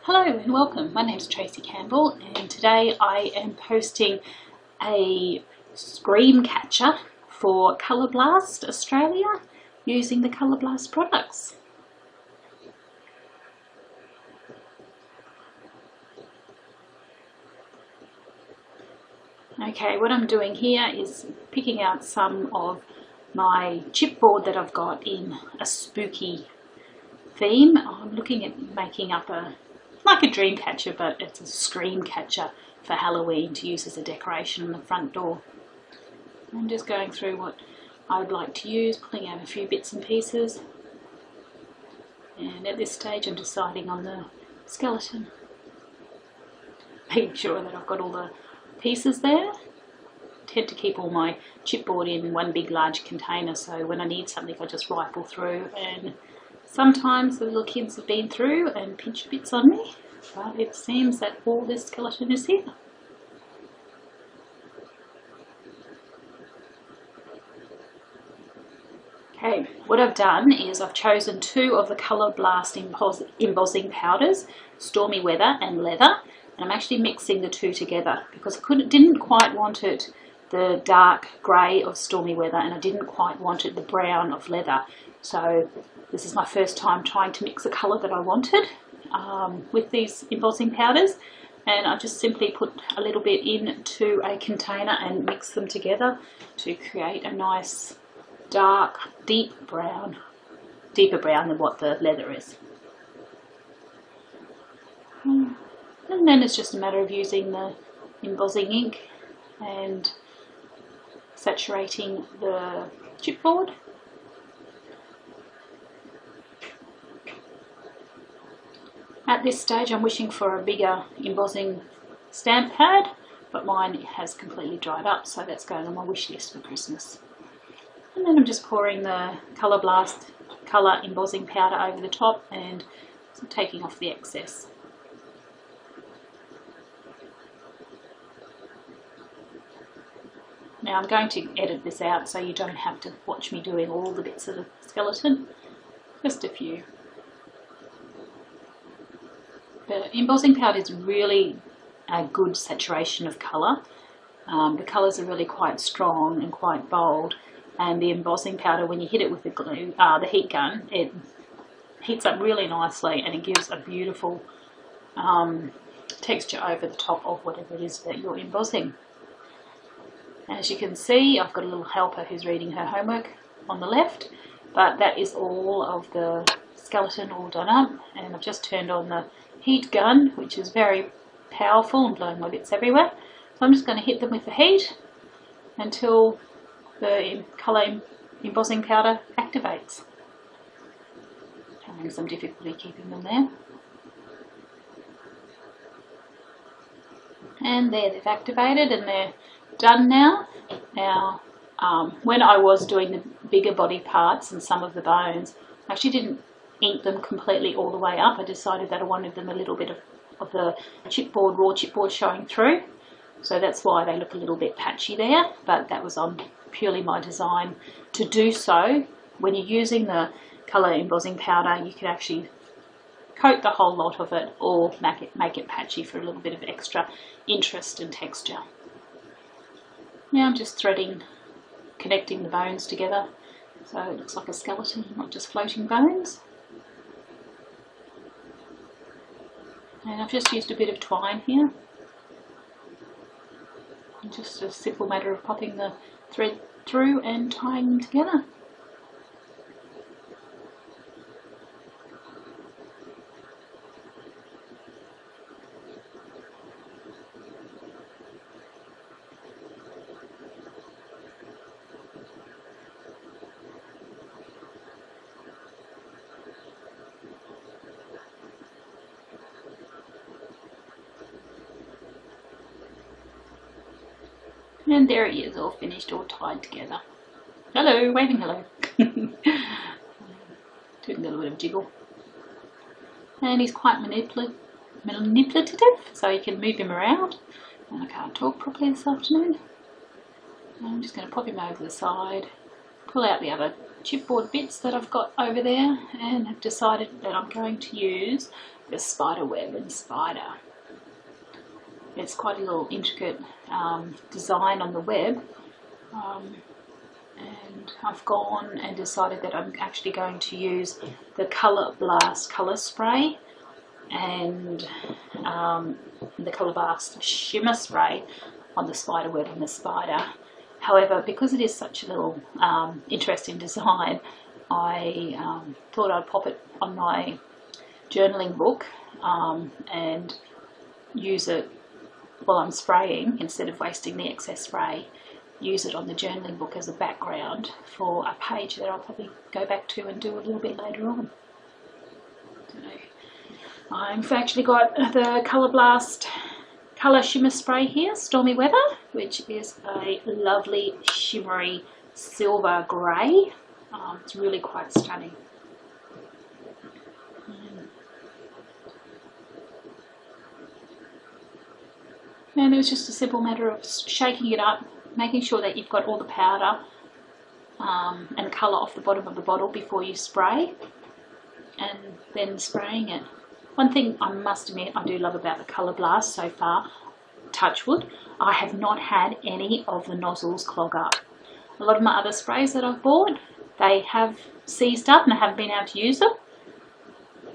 Hello and welcome. My name's Tracey Campbell and today I am posting a scream catcher for Colour Blast Australia using the Colour Blast products. Okay, what I'm doing here is picking out some of my chipboard that I've got in a spooky theme. I'm looking at making up like a dream catcher, but it's a scream catcher for Halloween to use as a decoration on the front door. I'm just going through what I would like to use, pulling out a few bits and pieces, and at this stage I'm deciding on the skeleton, making sure that I've got all the pieces there. I tend to keep all my chipboard in one big large container, so when I need something I just rifle through, and sometimes the little kids have been through and pinched bits on me, but it seems that all this skeleton is here. Okay, what I've done is I've chosen two of the Colour Blast embossing powders, Stormy Weather and Leather, and I'm actually mixing the two together because I didn't quite want it the dark grey of Stormy Weather and I didn't quite want it the brown of Leather. So this is my first time trying to mix a colour that I wanted with these embossing powders, and I just simply put a little bit into a container and mix them together to create a nice dark, deeper brown than what the leather is. And then it's just a matter of using the embossing ink and saturating the chipboard. At this stage I'm wishing for a bigger embossing stamp pad, but mine has completely dried up, so that's going on my wish list for Christmas. And then I'm just pouring the Colour Blast colour embossing powder over the top and taking off the excess. Now I'm going to edit this out so you don't have to watch me doing all the bits of the skeleton, just a few. The embossing powder is really a good saturation of colour. The colours are really quite strong and quite bold, and the embossing powder, when you hit it with the heat gun, it heats up really nicely and it gives a beautiful texture over the top of whatever it is that you're embossing. As you can see, I've got a little helper who's reading her homework on the left, but that is all of the skeleton all done up, and I've just turned on the heat gun, which is very powerful and blowing my bits everywhere. So I'm just going to hit them with the heat until the colour embossing powder activates. I'm having some difficulty keeping them there. And there, they've activated and they're done now. Now, when I was doing the bigger body parts and some of the bones, I actually didn't ink them completely all the way up. I decided that I wanted them a little bit of the chipboard, raw chipboard showing through. So that's why they look a little bit patchy there, but that was on purely my design to do so. When you're using the colour embossing powder, you can actually coat the whole lot of it or make it patchy for a little bit of extra interest and texture. Now I'm just threading, connecting the bones together so it looks like a skeleton, not just floating bones. And I've just used a bit of twine here. And just a simple matter of popping the thread through and tying them together. And there he is, all finished, all tied together. Hello, waving hello. Doing a little bit of jiggle. And he's quite manipulative, so you can move him around. And I can't talk properly this afternoon. I'm just going to pop him over the side, pull out the other chipboard bits that I've got over there, and have decided that I'm going to use the spider web and spider. It's quite a little intricate design on the web, and I've gone and decided that I'm actually going to use the Colour Blast colour spray and the Colour Blast shimmer spray on the spider web and the spider. However, because it is such a little interesting design, I thought I'd pop it on my journaling book and use it while I'm spraying, instead of wasting the excess spray. Use it on the journaling book as a background for a page that I'll probably go back to and do a little bit later on. I've actually got the Colour Blast colour shimmer spray here, Stormy Weather, which is a lovely shimmery silver grey. It's really quite stunning. And it was just a simple matter of shaking it up, making sure that you've got all the powder and colour off the bottom of the bottle before you spray, and then spraying it. One thing I must admit I do love about the Colour Blast so far, touch wood, I have not had any of the nozzles clog up. A lot of my other sprays that I've bought, they have seized up and I haven't been able to use them,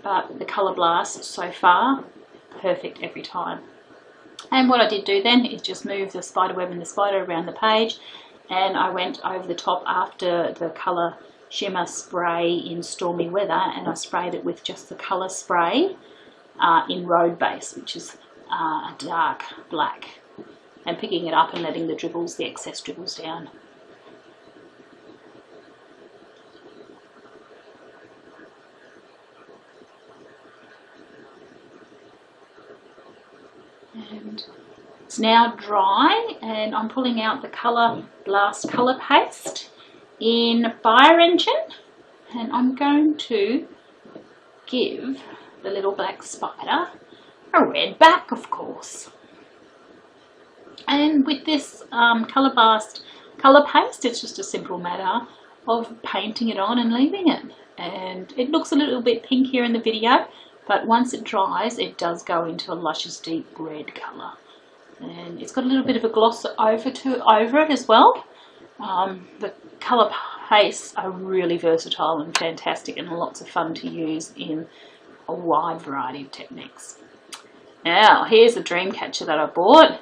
but the Colour Blast so far, perfect every time. And what I did do then is just move the spider web and the spider around the page, and I went over the top after the colour shimmer spray in Stormy Weather, and I sprayed it with just the colour spray in Road Base, which is a dark black, and picking it up and letting the dribbles, the excess dribbles down. And it's now dry, and I'm pulling out the Colour Blast colour paste in Fire Engine, and I'm going to give the little black spider a red back, of course. And with this Colour Blast colour paste, it's just a simple matter of painting it on and leaving it. And it looks a little bit pink here in the video, but once it dries, it does go into a luscious deep red colour. And it's got a little bit of a gloss over it as well. The colour pastes are really versatile and fantastic, and lots of fun to use in a wide variety of techniques. Now, here's the dream catcher that I bought,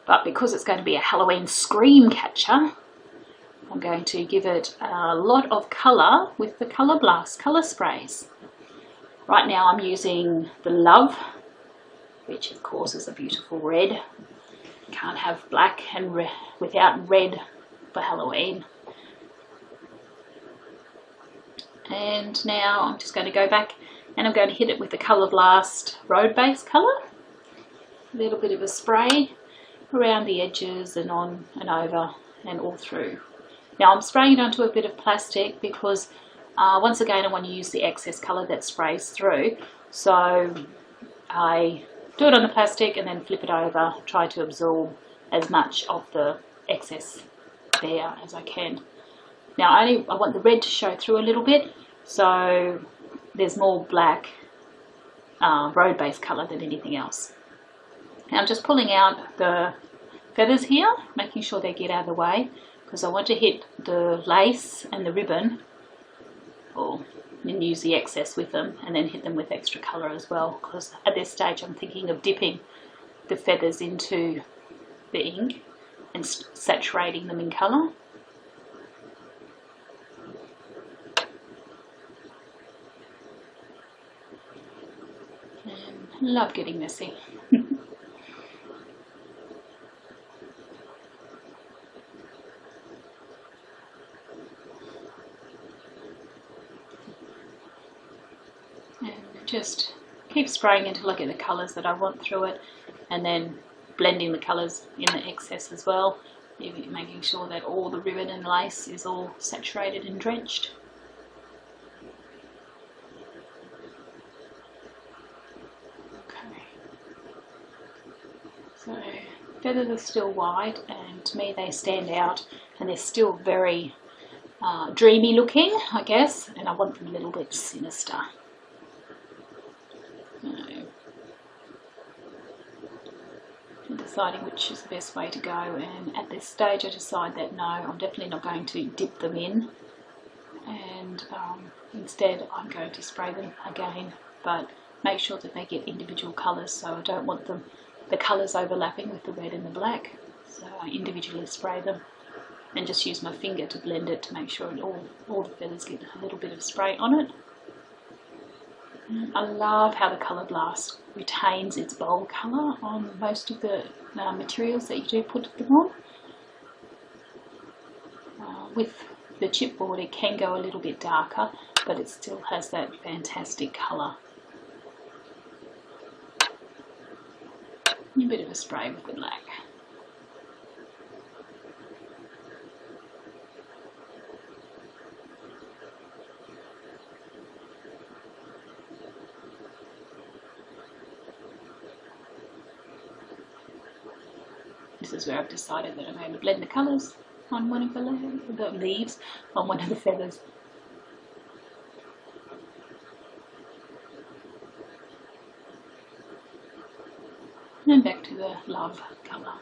but because it's going to be a Halloween scream catcher, I'm going to give it a lot of colour with the Colour Blast colour sprays. Right now I'm using the Love, which of course is a beautiful red. Can't have black and without red for Halloween. And now I'm just going to go back and I'm going to hit it with the Colour Blast Road Base colour. A little bit of a spray around the edges and on and over and all through. Now I'm spraying it onto a bit of plastic because once again I want to use the excess colour that sprays through. So I do it on the plastic and then flip it over, try to absorb as much of the excess there as I can. Now I want the red to show through a little bit, so there's more black road base colour than anything else. Now I'm just pulling out the feathers here, making sure they get out of the way, because I want to hit the lace and the ribbon, and use the excess with them, and then hit them with extra colour as well, because at this stage I'm thinking of dipping the feathers into the ink and saturating them in colour. And I love getting messy. Just keep spraying until I get the colours that I want through it, and then blending the colours in the excess as well, making sure that all the ribbon and lace is all saturated and drenched. Okay, so feathers are still white, and to me they stand out, and they're still very dreamy looking, I guess, and I want them a little bit sinister. deciding which is the best way to go, and at this stage I decide that no, I'm definitely not going to dip them in, and instead I'm going to spray them again, but make sure that they get individual colours, so I don't want the colours overlapping with the red and the black, so I individually spray them and just use my finger to blend it to make sure all the feathers get a little bit of spray on it. I love how the Colour Blast retains its bold colour on most of the materials that you do put them on. With the chipboard it can go a little bit darker, but it still has that fantastic colour. A bit of a spray with the black. This is where I've decided that I'm going to blend the colours on one of the leaves, on one of the feathers. And back to the love colour.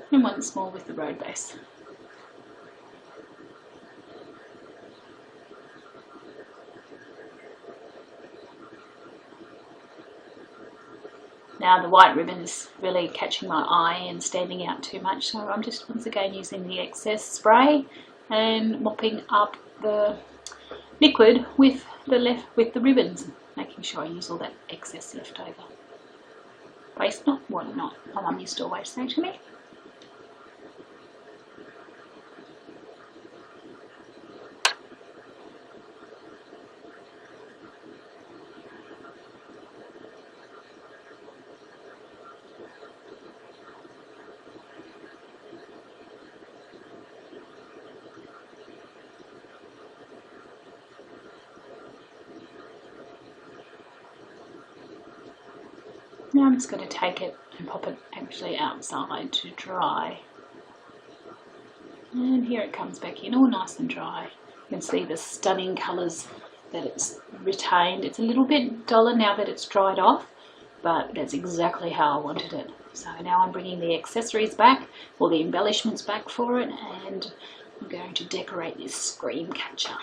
And once more with the road base. Now the white ribbon is really catching my eye and standing out too much, so I'm just once again using the excess spray and mopping up the liquid with the ribbons, making sure I use all that excess left over. Waste not, want not. My mum used to always say to me. Now I'm just going to take it and pop it actually outside to dry. And here it comes back in, all nice and dry. You can see the stunning colours that it's retained. It's a little bit duller now that it's dried off, but that's exactly how I wanted it. So now I'm bringing the accessories back, or the embellishments back for it, and I'm going to decorate this scream catcher.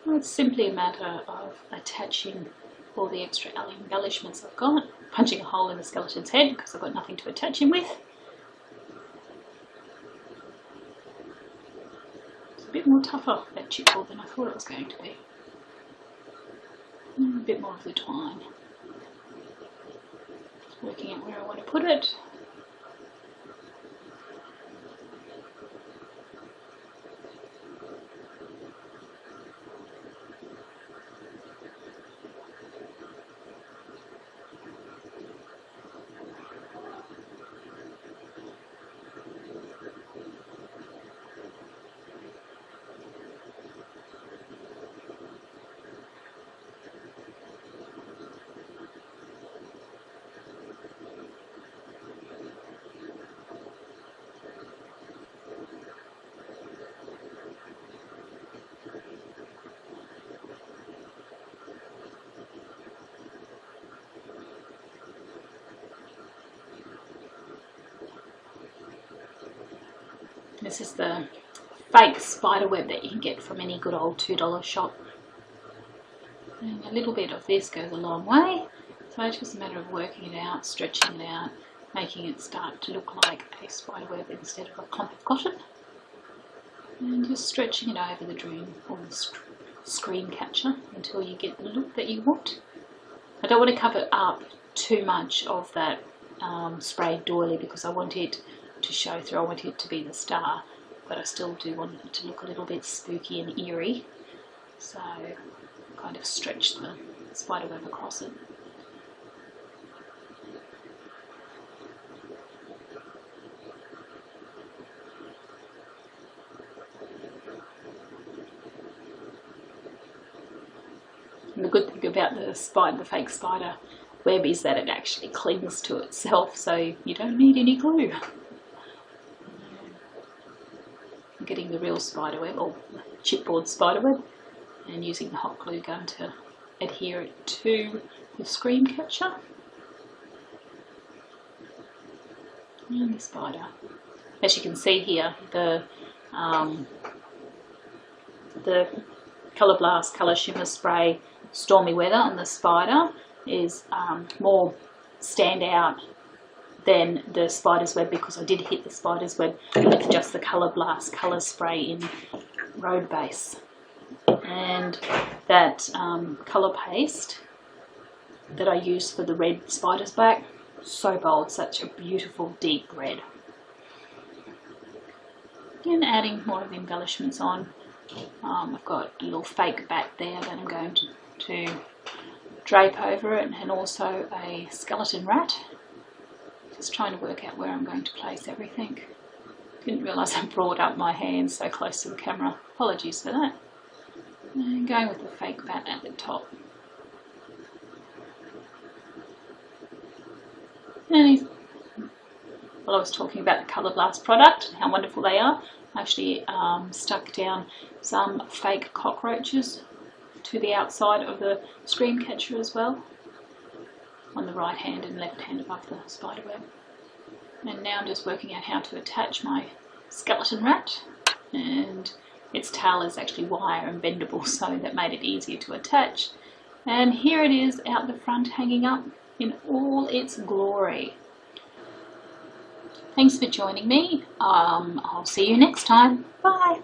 It's simply a matter of attaching all the extra embellishments I've got, punching a hole in the skeleton's head because I've got nothing to attach him with. It's a bit more tougher, that chipboard, than I thought it was going to be. A bit more of the twine. Just working out where I want to put it. This is the fake spider web that you can get from any good old $2 shop. And a little bit of this goes a long way. So it's just a matter of working it out, stretching it out, making it start to look like a spider web instead of a clump of cotton. And just stretching it over the dream or the scream catcher until you get the look that you want. I don't want to cover up too much of that sprayed doily because I want it to show through. I want it to be the star, but I still do want it to look a little bit spooky and eerie, so kind of stretch the spider web across it. And the good thing about the fake spider web is that it actually clings to itself, so you don't need any glue. I'm getting the real spider web, or chipboard spider web, and using the hot glue gun to adhere it to the screen catcher and the spider. As you can see here, the Colour Blast Colour Shimmer Spray Stormy Weather on the spider is more standout than the spider's web, because I did hit the spider's web with just the Colour Blast Colour Spray in Road Base. And that colour paste that I used for the red spider's back, so bold, such a beautiful deep red. And adding more of the embellishments on. I've got a little fake bat there that I'm going to drape over it, and also a skeleton rat. Just trying to work out where I'm going to place everything. Didn't realise I brought up my hands so close to the camera. Apologies for that. And going with the fake bat at the top. And while I was talking about the Colour Blast product, how wonderful they are, I actually stuck down some fake cockroaches to the outside of the screen catcher as well, on the right hand and left hand above the spider web. And now I'm just working out how to attach my skeleton rat, and its tail is actually wire and bendable, so that made it easier to attach. And here it is out the front, hanging up in all its glory. Thanks for joining me. I'll see you next time. Bye.